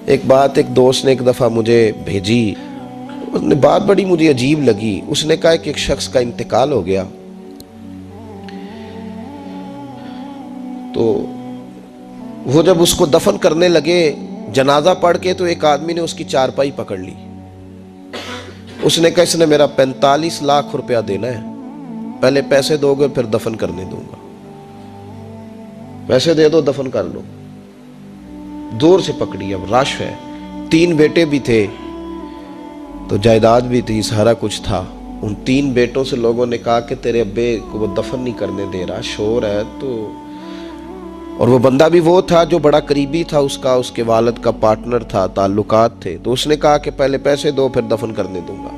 ایک بات ایک دوست نے ایک دفعہ مجھے بھیجی، اس نے بات بڑی مجھے عجیب لگی۔ اس نے کہا کہ ایک شخص کا انتقال ہو گیا، تو وہ جب اس کو دفن کرنے لگے جنازہ پڑھ کے، تو ایک آدمی نے اس کی چارپائی پکڑ لی۔ اس نے کہا اس نے میرا 45 لاکھ روپیہ دینا ہے، پہلے پیسے دو گے پھر دفن کرنے دوں گا، پیسے دے دو دفن کر لو۔ دور سے پکڑی، اب رش ہے، 3 بیٹے بھی تھے تو جائیداد بھی تھی، سارا کچھ تھا۔ ان 3 بیٹوں سے لوگوں نے کہا کہ تیرے ابے کو وہ دفن نہیں کرنے دے رہا، شور ہے تو، اور وہ بندہ بھی وہ تھا جو بڑا قریبی تھا اس کا، اس کے والد کا پارٹنر تھا، تعلقات تھے، تو اس نے کہا کہ پہلے پیسے دو پھر دفن کرنے دوں گا۔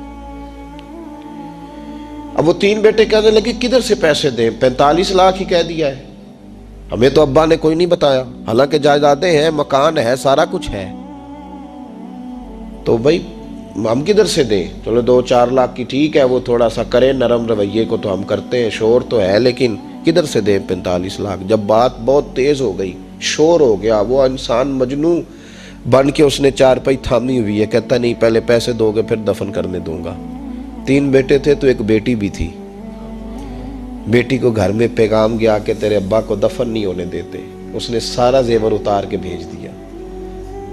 اب وہ 3 بیٹے کہنے لگے کدھر سے پیسے دیں، 45 لاکھ ہی کہہ دیا ہے، ہمیں تو ابا نے کوئی نہیں بتایا، حالانکہ جائیدادیں ہیں، مکان ہے، سارا کچھ ہے، تو بھائی ہم کدھر سے دیں؟ چلو 2-4 لاکھ کی ٹھیک ہے، وہ تھوڑا سا کرے نرم رویے کو تو ہم کرتے ہیں، شور تو ہے، لیکن کدھر سے دیں 45 لاکھ؟ جب بات بہت تیز ہو گئی، شور ہو گیا، وہ انسان مجنوں بن کے اس نے چارپائی تھامی ہوئی ہے، کہتا نہیں پہلے پیسے دو گے پھر دفن کرنے دوں گا۔ 3 بیٹے تھے تو ایک بیٹی بھی تھی، بیٹی کو گھر میں پیغام گیا کہ تیرے ابا کو دفن نہیں ہونے دیتے، اس نے سارا زیور اتار کے بھیج دیا۔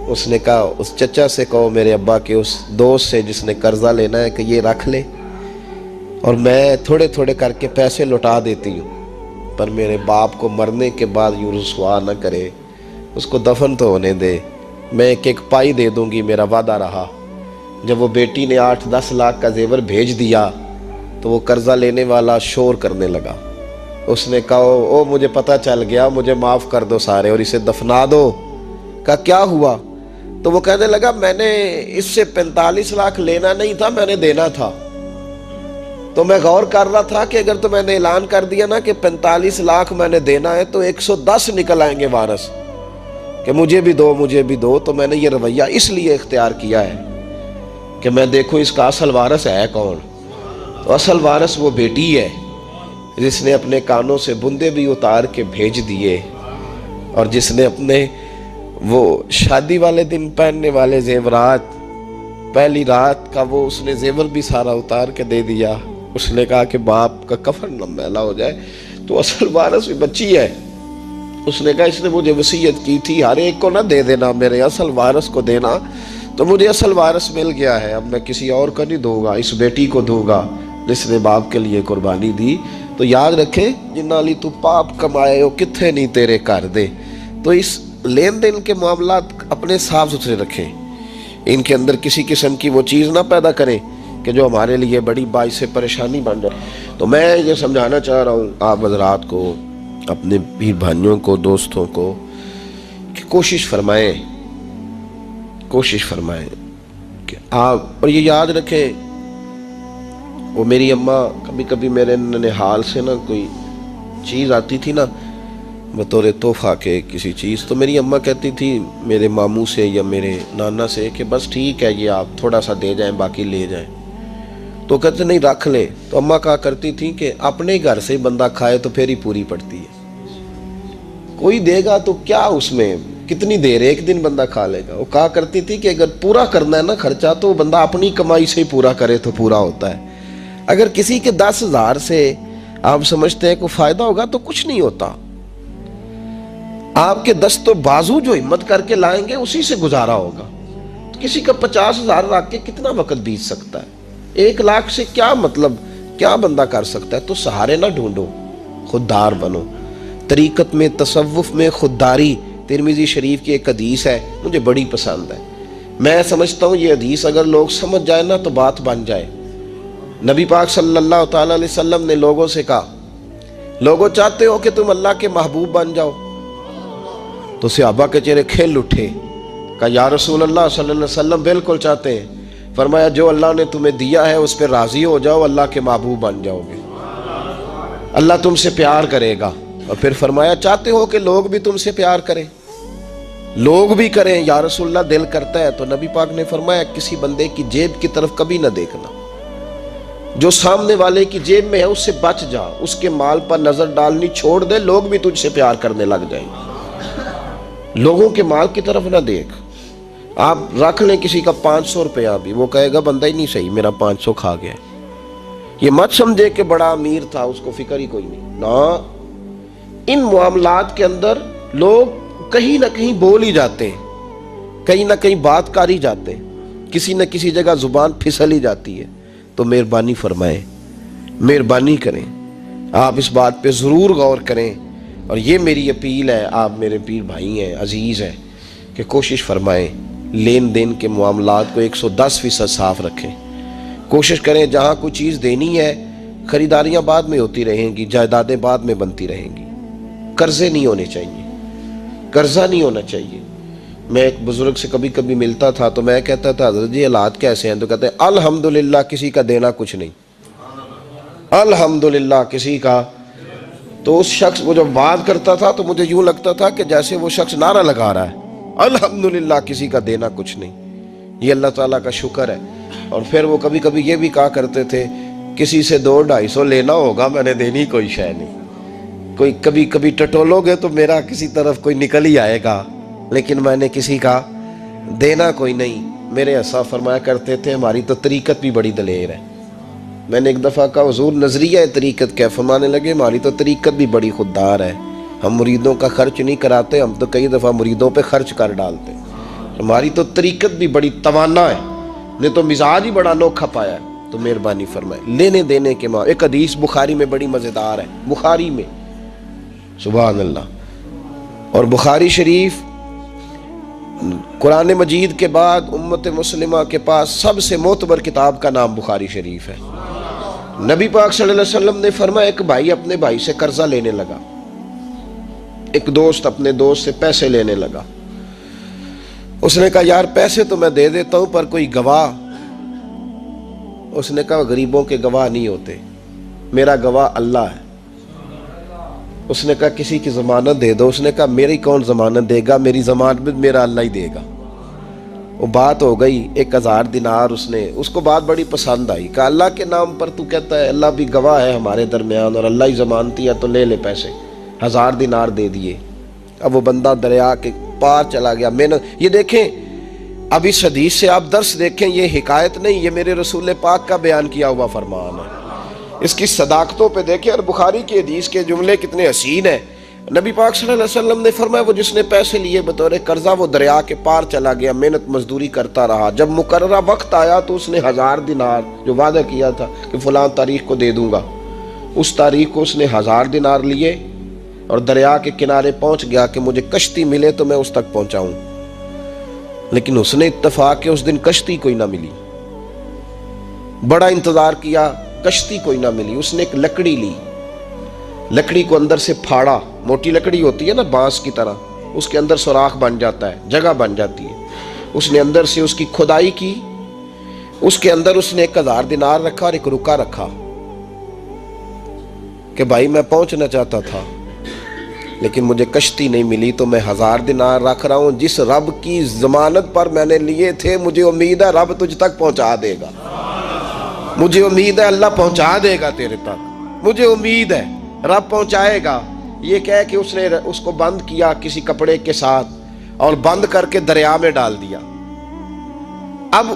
اس نے کہا اس چچا سے کہو میرے ابا کے اس دوست سے جس نے قرضہ لینا ہے کہ یہ رکھ لے، اور میں تھوڑے تھوڑے کر کے پیسے لوٹا دیتی ہوں، پر میرے باپ کو مرنے کے بعد یوں رسوا نہ کرے، اس کو دفن تو ہونے دے، میں ایک پائی دے دوں گی، میرا وعدہ رہا۔ جب وہ بیٹی نے 8-10 لاکھ کا زیور بھیج دیا تو وہ قرضہ لینے والا شور کرنے لگا۔ اس نے کہا او مجھے پتہ چل گیا، مجھے معاف کر دو سارے اور اسے دفنا دو۔ کہا کیا ہوا؟ تو وہ کہنے لگا میں نے اس سے 45 لاکھ لینا نہیں تھا، میں نے دینا تھا، تو میں غور کر رہا تھا کہ اگر تو میں نے اعلان کر دیا نا کہ 45 لاکھ میں نے دینا ہے تو 110 نکل آئیں گے وارث کہ مجھے بھی دو مجھے بھی دو، تو میں نے یہ رویہ اس لیے اختیار کیا ہے کہ میں دیکھوں اس کا اصل وارث ہے کون۔ تو اصل وارث وہ بیٹی ہے جس نے اپنے کانوں سے بندے بھی اتار کے بھیج دیے، اور جس نے اپنے وہ شادی والے دن پہننے والے زیورات، پہلی رات کا وہ اس نے زیور بھی سارا اتار کے دے دیا۔ اس نے کہا کہ باپ کا کفن نہ میلا ہو جائے، تو اصل وارث بھی بچی ہے۔ اس نے کہا اس نے مجھے وصیت کی تھی ہر ایک کو نہ دے دینا، میرے اصل وارث کو دینا، تو مجھے اصل وارث مل گیا ہے، اب میں کسی اور کو نہیں دوں گا، اس بیٹی کو دوں گا جس نے باپ کے لیے قربانی دی۔ تو یاد رکھے جنہ لی تو پاپ کمائے ہو کتھے نہیں تیرے کر دے۔ تو اس لین دین کے معاملات اپنے صاف ستھرے رکھیں، ان کے اندر کسی قسم کی وہ چیز نہ پیدا کریں کہ جو ہمارے لیے بڑی باعث پریشانی بن جائے۔ تو میں یہ سمجھانا چاہ رہا ہوں آپ حضرات کو، اپنے بھی بھائیوں کو، دوستوں کو، کہ کوشش فرمائیں کہ آپ، اور یہ یاد رکھیں وہ میری اماں کبھی کبھی میرے ننھال سے نا کوئی چیز آتی تھی نا بطور تحفہ کے کسی چیز، تو میری اماں کہتی تھی میرے ماموں سے یا میرے نانا سے کہ بس ٹھیک ہے یہ آپ تھوڑا سا دے جائیں باقی لے جائیں، تو کہتے نہیں رکھ لیں۔ تو اماں کہا کرتی تھی کہ اپنے گھر سے بندہ کھائے تو پھر ہی پوری پڑتی ہے، کوئی دے گا تو کیا اس میں کتنی دیر، ایک دن بندہ کھا لے گا۔ وہ کہا کرتی تھی کہ اگر پورا کرنا ہے نا خرچہ تو بندہ اپنی کمائی سے ہی پورا کرے تو پورا ہوتا ہے۔ اگر کسی کے 10,000 سے آپ سمجھتے ہیں کوئی فائدہ ہوگا تو کچھ نہیں ہوتا، آپ کے دست و بازو جو ہمت کر کے لائیں گے اسی سے گزارا ہوگا۔ تو کسی کا 50,000 رکھ کے کتنا وقت بیت سکتا ہے؟ 1 لاکھ سے کیا مطلب، کیا بندہ کر سکتا ہے؟ تو سہارے نہ ڈھونڈو، خوددار بنو۔ طریقت میں، تصوف میں خودداری، ترمذی شریف کی ایک حدیث ہے مجھے بڑی پسند ہے، میں سمجھتا ہوں یہ حدیث اگر لوگ سمجھ جائے نا تو بات بن جائے۔ نبی پاک صلی اللہ تعالیٰ علیہ وسلم نے لوگوں سے کہا لوگوں چاہتے ہو کہ تم اللہ کے محبوب بن جاؤ؟ تو صحابہ کے چہرے کھل اٹھے، کہا یا رسول اللہ صلی اللہ علیہ وسلم بالکل چاہتے ہیں۔ فرمایا جو اللہ نے تمہیں دیا ہے اس پہ راضی ہو جاؤ، اللہ کے محبوب بن جاؤ گے، اللہ تم سے پیار کرے گا۔ اور پھر فرمایا چاہتے ہو کہ لوگ بھی تم سے پیار کریں؟ لوگ بھی کریں یا رسول اللہ، دل کرتا ہے۔ تو نبی پاک نے فرمایا کسی بندے کی جیب کی طرف کبھی نہ دیکھنا، جو سامنے والے کی جیب میں ہے اس سے بچ جا، اس کے مال پر نظر ڈالنی چھوڑ دے، لوگ بھی تجھ سے پیار کرنے لگ جائیں گے۔ لوگوں کے مال کی طرف نہ دیکھ، آپ رکھ لیں کسی کا 500 روپیہ بھی، وہ کہے گا بندہ ہی نہیں صحیح، میرا 500 کھا گیا. یہ مت سمجھے کہ بڑا امیر تھا اس کو فکر ہی کوئی نہیں. نا، ان معاملات کے اندر لوگ کہیں نہ کہیں بول ہی جاتے ہیں، کہیں نہ کہیں بات کر ہی جاتے ہیں، کسی نہ کسی جگہ زبان پھسل ہی جاتی ہے. تو مہربانی فرمائیں، مہربانی کریں، آپ اس بات پہ ضرور غور کریں. اور یہ میری اپیل ہے، آپ میرے پیر بھائی ہیں، عزیز ہیں، کہ کوشش فرمائیں لین دین کے معاملات کو 110% صاف رکھیں. کوشش کریں جہاں کوئی چیز دینی ہے، خریداریاں بعد میں ہوتی رہیں گی، جائیدادیں بعد میں بنتی رہیں گی، قرضے نہیں ہونے چاہیے، قرضہ نہیں ہونا چاہیے. میں ایک بزرگ سے کبھی کبھی ملتا تھا تو میں کہتا تھا حضرت جی حالات کیسے ہیں؟ تو کہتے ہیں الحمدللہ کسی کا دینا کچھ نہیں، الحمدللہ کسی کا. تو اس شخص وہ جب بات کرتا تھا تو مجھے یوں لگتا تھا کہ جیسے وہ شخص نعرہ لگا رہا ہے، الحمدللہ کسی کا دینا کچھ نہیں. یہ اللہ تعالیٰ کا شکر ہے. اور پھر وہ کبھی کبھی یہ بھی کہا کرتے تھے کسی سے 200-250 لینا ہوگا، میں نے دینی کوئی شے نہیں. کوئی کبھی کبھی ٹٹولو گے تو میرا کسی طرف کوئی نکل ہی آئے گا، لیکن میں نے کسی کا دینا کوئی نہیں. میرے ایسا فرمایا کرتے تھے ہماری تو طریقت بھی بڑی دلیر ہے. میں نے ایک دفعہ کہا حضور نظریہ طریقت کیا؟ فرمانے لگے ہماری تو طریقت بھی بڑی خوددار ہے، ہم مریدوں کا خرچ نہیں کراتے، ہم تو کئی دفعہ مریدوں پہ خرچ کر ڈالتے. ہماری تو طریقت بھی بڑی توانا ہے، نے تو مزاج ہی بڑا انوکھا پایا ہے. تو مہربانی فرمائے لینے دینے کے ماں. ایک حدیث بخاری میں بڑی مزیدار ہے، بخاری میں، سبحان اللہ. اور بخاری شریف قرآن مجید کے بعد امت مسلمہ کے پاس سب سے معتبر کتاب کا نام بخاری شریف ہے. نبی پاک صلی اللہ علیہ وسلم نے فرمایا ایک بھائی اپنے بھائی سے قرضہ لینے لگا، ایک دوست اپنے دوست سے پیسے لینے لگا. اس نے کہا یار پیسے تو میں دے دیتا ہوں پر کوئی گواہ. اس نے کہا غریبوں کے گواہ نہیں ہوتے، میرا گواہ اللہ ہے. اس نے کہا کسی کی ضمانت دے دو. اس نے کہا میری کون ضمانت دے گا، میری ضمانت میرا اللہ ہی دے گا. وہ بات ہو گئی 1000 دینار. اس کو بات بڑی پسند آئی. کہا اللہ کے نام پر تو کہتا ہے، اللہ بھی گواہ ہے ہمارے درمیان اور اللہ ہی ضمانتی ہے، تو لے لے پیسے. 1000 دینار دے دیے. اب وہ بندہ دریا کے پار چلا گیا. یہ دیکھیں اب اس حدیث سے آپ درس دیکھیں، یہ حکایت نہیں، یہ میرے رسول پاک کا بیان کیا ہوا فرمان ہے. اس کی صداقتوں پہ دیکھیں. اور بخاری کی حدیث کے جملے کتنے حسین ہیں. نبی پاک صلی اللہ علیہ وسلم نے فرمایا وہ جس نے پیسے لیے بطور قرضہ وہ دریا کے پار چلا گیا، محنت مزدوری کرتا رہا. جب مقررہ وقت آیا تو اس نے 1000 دینار جو وعدہ کیا تھا کہ فلاں تاریخ کو دے دوں گا، اس تاریخ کو اس نے 1000 دینار لیے اور دریا کے کنارے پہنچ گیا کہ مجھے کشتی ملے تو میں اس تک پہنچاؤں. لیکن اس نے اتفاق کہ اس دن کشتی کوئی نہ ملی. بڑا انتظار کیا، کشتی کوئی نہ ملی. اس نے ایک لکڑی لی، لکڑی کو اندر سے پھاڑا. موٹی لکڑی ہوتی ہے نا بانس کی طرح، اس کے اندر سوراخ بن جاتا ہے، جگہ بن جاتی ہے. اس نے اندر سے اس کی کھدائی کی. اس کے اندر اس نے 1000 دینار رکھا اور ایک رکا رکھا کہ بھائی میں پہنچنا چاہتا تھا لیکن مجھے کشتی نہیں ملی تو میں 1000 دینار رکھ رہا ہوں. جس رب کی ضمانت پر میں نے لیے تھے مجھے امید ہے رب تجھ تک پہنچا دے گا. مجھے امید ہے اللہ پہنچا دے گا تیرے تک، مجھے امید ہے رب پہنچائے گا. یہ کہہ کہ اس نے اس کو بند کیا کسی کپڑے کے ساتھ اور بند کر کے دریا میں ڈال دیا. اب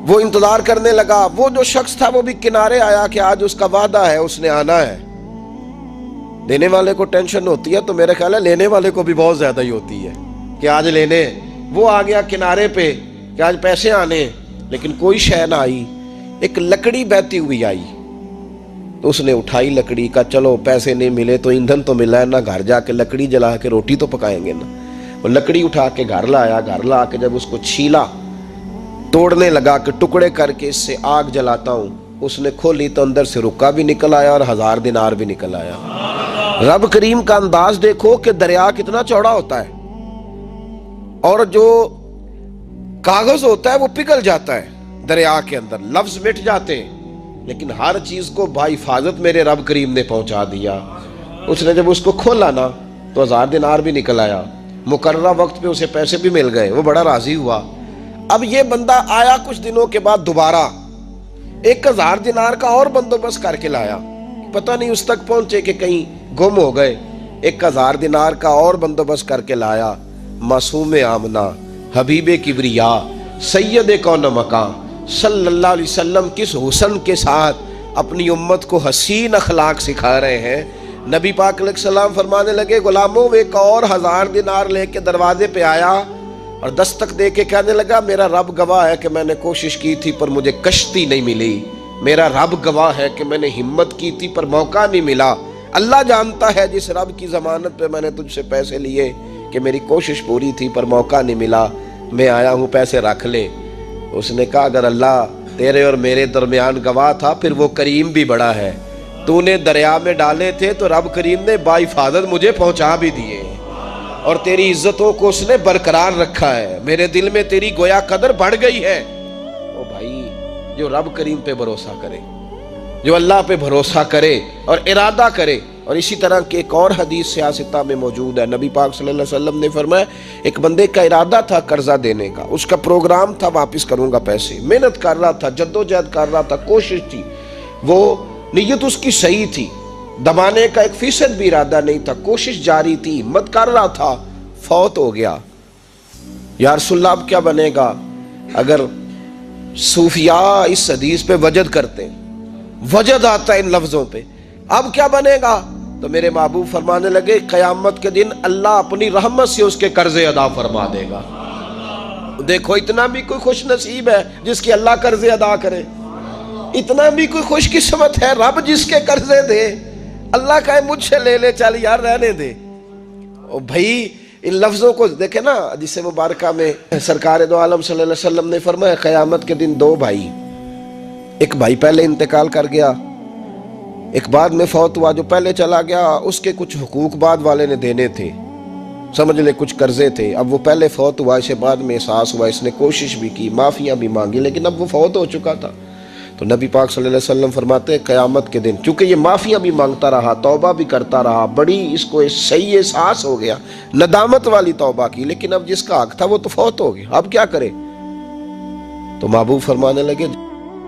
وہ انتظار کرنے لگا. وہ جو شخص تھا وہ بھی کنارے آیا کہ آج اس کا وعدہ ہے، اس نے آنا ہے. دینے والے کو ٹینشن ہوتی ہے تو میرے خیال ہے لینے والے کو بھی بہت زیادہ ہی ہوتی ہے کہ آج لینے. وہ آ گیا کنارے پہ کہ آج پیسے آنے، لیکن کوئی شے نہ آئی. ایک لکڑی بہتی ہوئی آئی تو اس نے اٹھائی لکڑی کا، چلو پیسے نہیں ملے تو ایندھن تو ملا ہے نا، گھر جا کے لکڑی جلا کے روٹی تو پکائیں گے نا. وہ لکڑی اٹھا کے گھر لایا. گھر لا کے جب اس کو چھیلا، توڑنے لگا کہ ٹکڑے کر کے اس سے آگ جلاتا ہوں. اس نے کھولی تو اندر سے رکا بھی نکل آیا اور 1000 دینار بھی نکل آیا. رب کریم کا انداز دیکھو کہ دریا کتنا چوڑا ہوتا ہے اور جو کاغذ ہوتا ہے وہ پگھل جاتا ہے دریا کے اندر، لفظ مٹ جاتے ہیں، لیکن ہر چیز کو بحفاظت میرے رب کریم نے پہنچا دیا. اس نے جب اس کو کھولا نا تو 1000 دینار بھی نکل آیا. مقررہ وقت پہ اسے پیسے بھی مل گئے. وہ بڑا راضی ہوا. اب یہ بندہ آیا کچھ دنوں کے بعد دوبارہ 1000 دینار کا اور بندوبست کر کے لایا. پتہ نہیں اس تک پہنچے کہ کہیں گم ہو گئے. 1000 دینار کا اور بندوبست کر کے لایا. معصوم آمنہ حبیب کبریا سید کون مقام صلی اللہ علیہ وسلم کس حسن کے ساتھ اپنی امت کو حسین اخلاق سکھا رہے ہیں۔ نبی پاک علیہ السلام فرمانے لگے غلاموں، ایک اور 1000 دینار لے کے دروازے پہ آیا اور دستک دے کے کہنے لگا میرا رب گواہ ہے کہ میں نے کوشش کی تھی پر مجھے کشتی نہیں ملی، میرا رب گواہ ہے کہ میں نے ہمت کی تھی پر موقع نہیں ملا، اللہ جانتا ہے جس رب کی ضمانت پہ میں نے تجھ سے پیسے لیے کہ میری کوشش پوری تھی پر موقع نہیں ملا، میں آیا ہوں پیسے رکھ لے۔ اس نے کہا اگر اللہ تیرے اور میرے درمیان گواہ تھا پھر وہ کریم بھی بڑا ہے، تو نے دریا میں ڈالے تھے تو رب کریم نے باحفاظت مجھے پہنچا بھی دیے، اور تیری عزتوں کو اس نے برقرار رکھا ہے، میرے دل میں تیری گویا قدر بڑھ گئی ہے۔ او بھائی، جو رب کریم پہ بھروسہ کرے، جو اللہ پہ بھروسہ کرے اور ارادہ کرے، اور اسی طرح کی ایک اور حدیث سیاستہ میں موجود ہے، نبی پاک صلی اللہ علیہ وسلم نے فرمایا ایک بندے کا ارادہ تھا قرضہ دینے کا، اس کا پروگرام تھا واپس کروں گا پیسے، محنت کر رہا تھا، جدوجہد کر رہا تھا، کوشش تھی، وہ نیت اس کی صحیح تھی، دبانے کا 1% بھی ارادہ نہیں تھا، کوشش جاری تھی، ہمت کر رہا تھا، فوت ہو گیا۔ یا رسول اللہ اب کیا بنے گا؟ اگر صوفیاء اس حدیث پہ وجد کرتے ہیں، وجد آتا ہے ان لفظوں پہ، اب کیا بنے گا؟ تو میرے محبوب فرمانے لگے قیامت کے دن اللہ اپنی رحمت سے اس کے قرضے ادا فرما دے گا۔ دیکھو اتنا بھی کوئی خوش نصیب ہے جس کی اللہ قرضے ادا کرے، اتنا بھی کوئی خوش قسمت ہے رب جس کے قرضے دے، اللہ کہے مجھ سے لے لے چل یار رہنے دے۔ اور بھائی ان لفظوں کو دیکھیں نا، جس مبارکہ میں سرکار دو عالم صلی اللہ علیہ وسلم نے فرمایا قیامت کے دن 2 بھائی، ایک بھائی پہلے انتقال کر گیا، ایک بعد میں فوت ہوا، جو پہلے چلا گیا اس کے کچھ حقوق بعد والے نے دینے تھے، سمجھ لے کچھ قرضے تھے، اب وہ پہلے فوت ہوا، اسے بعد میں احساس ہوا، اس نے کوشش بھی کی، معافیاں بھی مانگی، لیکن اب وہ فوت ہو چکا تھا۔ تو نبی پاک صلی اللہ علیہ وسلم فرماتے ہیں قیامت کے دن چونکہ یہ معافیاں بھی مانگتا رہا، توبہ بھی کرتا رہا، بڑی اس کو صحیح احساس ہو گیا، ندامت والی توبہ کی، لیکن اب جس کا حق تھا وہ تو فوت ہو گیا، اب کیا کرے؟ تو محبوب فرمانے لگے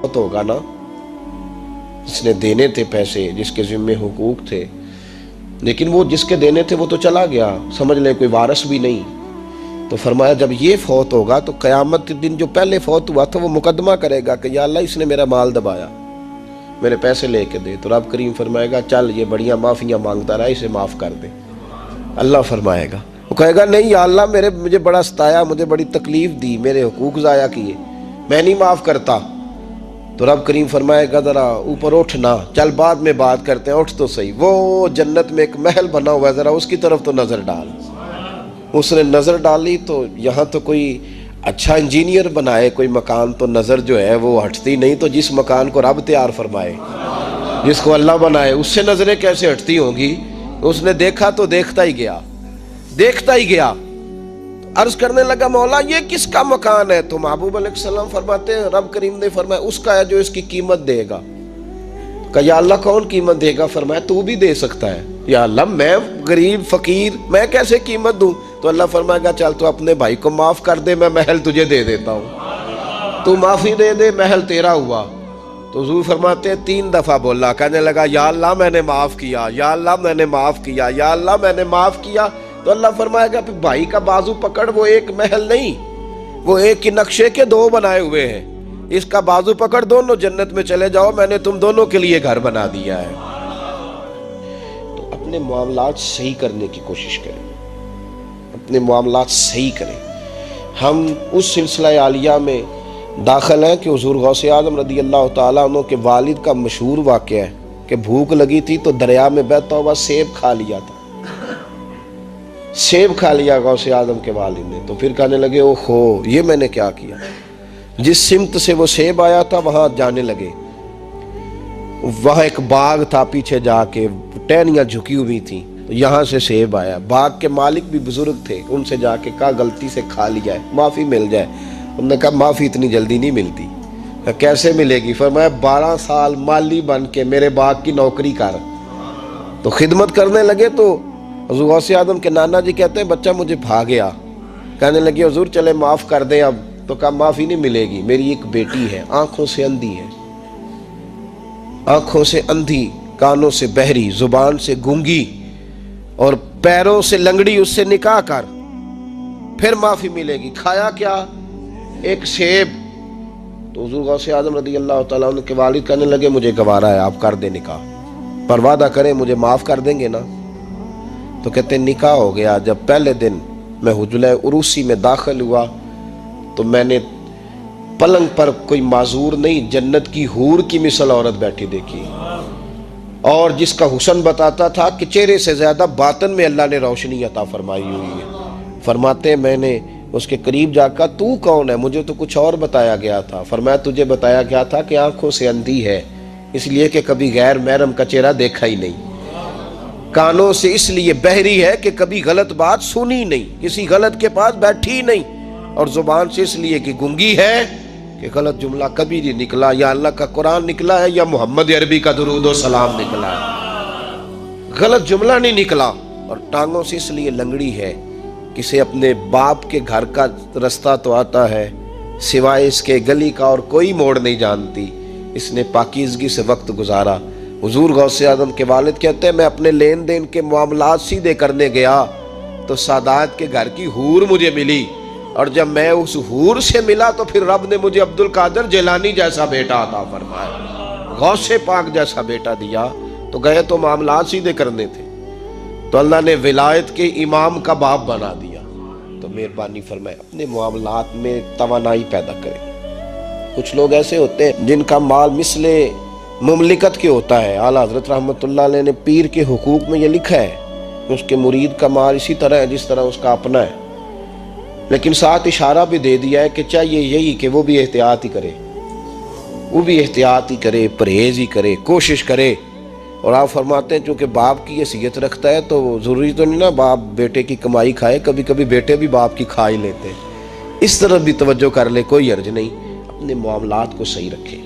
فوت ہوگا نا، جس نے دینے تھے پیسے، جس کے ذمہ حقوق تھے، لیکن وہ جس کے دینے تھے وہ تو چلا گیا، سمجھ لے کوئی وارث بھی نہیں۔ تو فرمایا جب یہ فوت ہوگا تو قیامت کے دن جو پہلے فوت ہوا تھا وہ مقدمہ کرے گا کہ یا اللہ اس نے میرا مال دبایا، میرے پیسے لے کے دے، تو رب کریم فرمائے گا چل یہ بڑیاں معافیاں مانگتا رہا، اسے معاف کر دے۔ اللہ فرمائے گا، وہ کہے گا نہیں یا اللہ مجھے بڑا ستایا، مجھے بڑی تکلیف دی، میرے حقوق ضائع کیے، میں نہیں معاف کرتا۔ تو رب کریم فرمائے گا ذرا اوپر اٹھنا، چل بعد میں بات کرتے ہیں، اٹھ تو صحیح، وہ جنت میں ایک محل بنا ہوا ہے، ذرا اس کی طرف تو نظر ڈال۔ اس نے نظر ڈالی تو یہاں تو کوئی اچھا انجینئر بنائے کوئی مکان تو نظر جو ہے وہ ہٹتی نہیں، تو جس مکان کو رب تیار فرمائے، جس کو اللہ بنائے، اس سے نظریں کیسے ہٹتی ہوں گی؟ اس نے دیکھا تو دیکھتا ہی گیا، دیکھتا ہی گیا۔ عرض کرنے لگا مولا یہ کس کا مکان ہے؟ تو محبوب علیہ السلام فرماتے ہیں رب کریم نے فرمایا اس کا ہے جو اس کی قیمت دے گا۔ کہا یا اللہ کون قیمت دے گا؟ فرمایا تو بھی دے سکتا ہے۔ یا اللہ میں غریب فقیر میں کیسے قیمت دوں؟ تو اللہ فرمائے گا چل تو اپنے بھائی کو معاف کر دے، میں محل تجھے دے دیتا ہوں، تو معافی دے دے، محل تیرا ہوا۔ تو حضور فرماتے ہیں 3 دفعہ بولا، کہنے لگا یا اللہ میں نے معاف کیا، یا اللہ میں نے معاف کیا، یا اللہ میں نے معاف کیا۔ تو اللہ فرمائے گا پھر بھائی کا بازو پکڑ، وہ ایک محل نہیں، وہ ایک ہی نقشے کے 2 بنائے ہوئے ہیں، اس کا بازو پکڑ، دونوں جنت میں چلے جاؤ، میں نے تم دونوں کے لیے گھر بنا دیا ہے۔ تو اپنے معاملات صحیح کرنے کی کوشش کریں، اپنے معاملات صحیح کریں۔ ہم اس سلسلہ عالیہ میں داخل ہیں کہ حضور غوث اعظم رضی اللہ تعالیٰ عنہ کے والد کا مشہور واقعہ ہے کہ بھوک لگی تھی تو دریا میں بہتا ہوا سیب کھا لیا تھا، سیب کھا لیا غوث اعظم کے والد نے۔ تو پھر کہنے لگے اوہو یہ میں نے کیا کیا؟ جس سمت سے وہ سیب آیا تھا وہاں جانے لگے، وہاں ایک باغ تھا، پیچھے جا کے ٹہنیاں جھکی ہوئی تھیں، یہاں سے سیب آیا، باغ کے مالک بھی بزرگ تھے، ان سے جا کے کہا غلطی سے کھا لیا ہے، معافی مل جائے۔ انہوں نے کہا معافی اتنی جلدی نہیں ملتی۔ کیسے ملے گی؟ فرمایا 12 سال مالی بن کے میرے باغ کی نوکری کر۔ تو خدمت کرنے لگے تو حضور غوث اعظم کے نانا جی کہتے ہیں بچہ مجھے بھاگ گیا، کہنے لگے حضور چلے معاف کر دیں اب۔ تو کہا معافی نہیں ملے گی، میری ایک بیٹی ہے، آنکھوں سے اندھی ہے، آنکھوں سے اندھی، کانوں سے بہری، زبان سے گونگی اور پیروں سے لنگڑی، اس سے نکاح کر، پھر معافی ملے گی۔ کھایا کیا؟ ایک سیب۔ تو حضور غوث اعظم رضی اللہ تعالیٰ عنہ کے والد کہنے لگے مجھے گوارا ہے، آپ کر دیں نکاح، پر وعدہ کریں مجھے معاف کر دیں گے نا؟ تو کہتے ہیں نکاح ہو گیا۔ جب پہلے دن میں حجلہ عروسی میں داخل ہوا تو میں نے پلنگ پر کوئی معذور نہیں، جنت کی حور کی مثل عورت بیٹھی دیکھی، اور جس کا حسن بتاتا تھا کہ چہرے سے زیادہ باطن میں اللہ نے روشنی عطا فرمائی ہوئی ہے۔ فرماتے ہیں میں نے اس کے قریب جا کر تو کون ہے؟ مجھے تو کچھ اور بتایا گیا تھا۔ فرمایا تجھے بتایا گیا تھا کہ آنکھوں سے اندھی ہے، اس لیے کہ کبھی غیر محرم کا چہرہ دیکھا ہی نہیں، کانوں سے اس لیے بہری ہے کہ کبھی غلط بات سنی نہیں، کسی غلط کے پاس بیٹھی نہیں، اور زبان سے اس لیے کہ گنگی ہے کہ غلط جملہ کبھی نہیں نکلا، یا اللہ کا قرآن نکلا ہے یا محمد عربی کا درود و سلام نکلا ہے، غلط جملہ نہیں نکلا۔ اور ٹانگوں سے اس لیے لنگڑی ہے، کسے اپنے باپ کے گھر کا رستہ تو آتا ہے، سوائے اس کے گلی کا اور کوئی موڑ نہیں جانتی، اس نے پاکیزگی سے وقت گزارا۔ حضور غوث اعظم کے والد کہتے ہیں میں اپنے لین دین کے معاملات سیدھے کرنے گیا تو سادات کے گھر کی حور مجھے ملی، اور جب میں اس حور سے ملا تو پھر رب نے مجھے عبد القادر جیلانی جیسا بیٹا عطا فرمایا، غوث پاک جیسا بیٹا دیا۔ تو گئے تو معاملات سیدھے کرنے تھے، تو اللہ نے ولایت کے امام کا باپ بنا دیا۔ تو مہربانی فرمائے اپنے معاملات میں توانائی پیدا کریں۔ کچھ لوگ ایسے ہوتے ہیں جن کا مال مثل مملکت کے ہوتا ہے۔ اعلیٰ حضرت رحمۃ اللہ علیہ نے پیر کے حقوق میں یہ لکھا ہے کہ اس کے مرید کا مال اسی طرح ہے جس طرح اس کا اپنا ہے، لیکن ساتھ اشارہ بھی دے دیا ہے کہ چاہیے یہی کہ وہ بھی احتیاط ہی کرے، وہ بھی احتیاط ہی کرے، پرہیز ہی کرے، کوشش کرے۔ اور آپ فرماتے ہیں چونکہ باپ کی حیثیت رکھتا ہے تو ضروری تو نہیں نا باپ بیٹے کی کمائی کھائے، کبھی کبھی بیٹے بھی باپ کی کھا ہی لیتے ہیں، اس طرف بھی توجہ کر لے، کوئی حرج نہیں۔ اپنے معاملات کو صحیح رکھیں،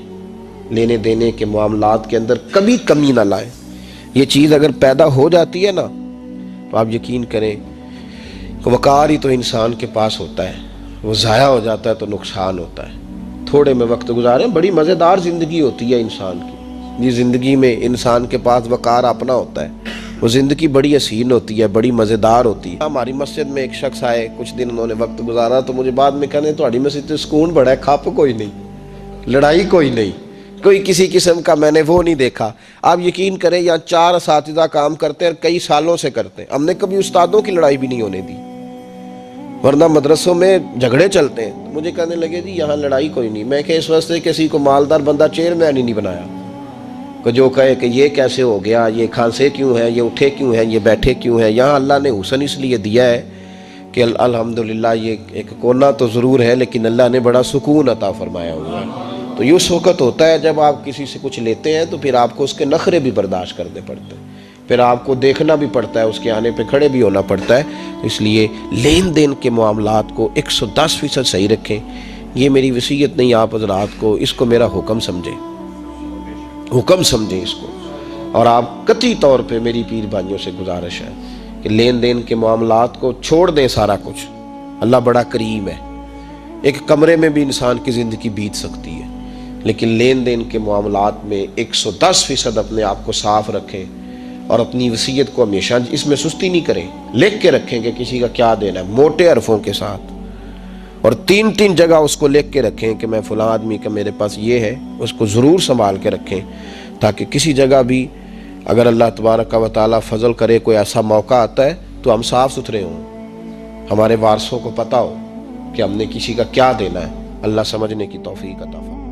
لینے دینے کے معاملات کے اندر کبھی کمی نہ لائیں۔ یہ چیز اگر پیدا ہو جاتی ہے نا تو آپ یقین کریں کہ وقار ہی تو انسان کے پاس ہوتا ہے، وہ ضائع ہو جاتا ہے تو نقصان ہوتا ہے۔ تھوڑے میں وقت گزاریں، بڑی مزیدار زندگی ہوتی ہے انسان کی۔ یہ زندگی میں انسان کے پاس وقار اپنا ہوتا ہے، وہ زندگی بڑی حسین ہوتی ہے، بڑی مزیدار ہوتی ہے۔ ہماری مسجد میں ایک شخص آئے، کچھ دن انہوں نے وقت گزارا تو مجھے بعد میں کہنے تہاڈی مسجد سے سکون بڑا ہے، کھپ کوئی نہیں، لڑائی کوئی نہیں، کوئی کسی قسم کا میں نے وہ نہیں دیکھا۔ آپ یقین کریں یہاں 4 اساتذہ کام کرتے ہیں اور کئی سالوں سے کرتے ہیں، ہم نے کبھی استادوں کی لڑائی بھی نہیں ہونے دی، ورنہ مدرسوں میں جھگڑے چلتے ہیں۔ مجھے کہنے لگے جی یہاں لڑائی کوئی نہیں۔ میں کہ اس واسطے کسی کو مالدار بندہ چیئرمین ہی نہیں بنایا کہ جو کہے کہ یہ کیسے ہو گیا، یہ کھانسے کیوں ہیں، یہ اٹھے کیوں ہیں، یہ بیٹھے کیوں ہیں۔ یہاں اللہ نے حسن اس لیے دیا ہے کہ الحمدللہ یہ ایک کونا تو ضرور ہے لیکن اللہ نے بڑا سکون عطا فرمایا ہوا ہے۔ تو یہ اس وقت ہوتا ہے جب آپ کسی سے کچھ لیتے ہیں تو پھر آپ کو اس کے نخرے بھی برداشت کرنے پڑتے ہیں، پھر آپ کو دیکھنا بھی پڑتا ہے، اس کے آنے پہ کھڑے بھی ہونا پڑتا ہے۔ اس لیے لین دین کے معاملات کو 110% صحیح رکھیں۔ یہ میری وصیت نہیں آپ حضرات کو، اس کو میرا حکم سمجھیں، حکم سمجھیں اس کو۔ اور آپ قطعی طور پہ میری پیر بھائیوں سے گزارش ہے کہ لین دین کے معاملات کو چھوڑ دیں سارا کچھ۔ اللہ بڑا کریم ہے، ایک کمرے میں بھی انسان کی زندگی بیت سکتی ہے، لیکن لین دین کے معاملات میں 110% اپنے آپ کو صاف رکھیں، اور اپنی وصیت کو ہمیشہ اس میں سستی نہیں کریں، لکھ کے رکھیں کہ کسی کا کیا دینا ہے، موٹے حرفوں کے ساتھ، اور 3 جگہ اس کو لکھ کے رکھیں کہ میں فلاں آدمی کا میرے پاس یہ ہے، اس کو ضرور سنبھال کے رکھیں تاکہ کسی جگہ بھی اگر اللہ تبارک و تعالیٰ فضل کرے کوئی ایسا موقع آتا ہے تو ہم صاف ستھرے ہوں، ہمارے وارثوں کو پتہ ہو کہ ہم نے کسی کا کیا دینا ہے۔ اللہ سمجھنے کی توفیق عطا فرمائے۔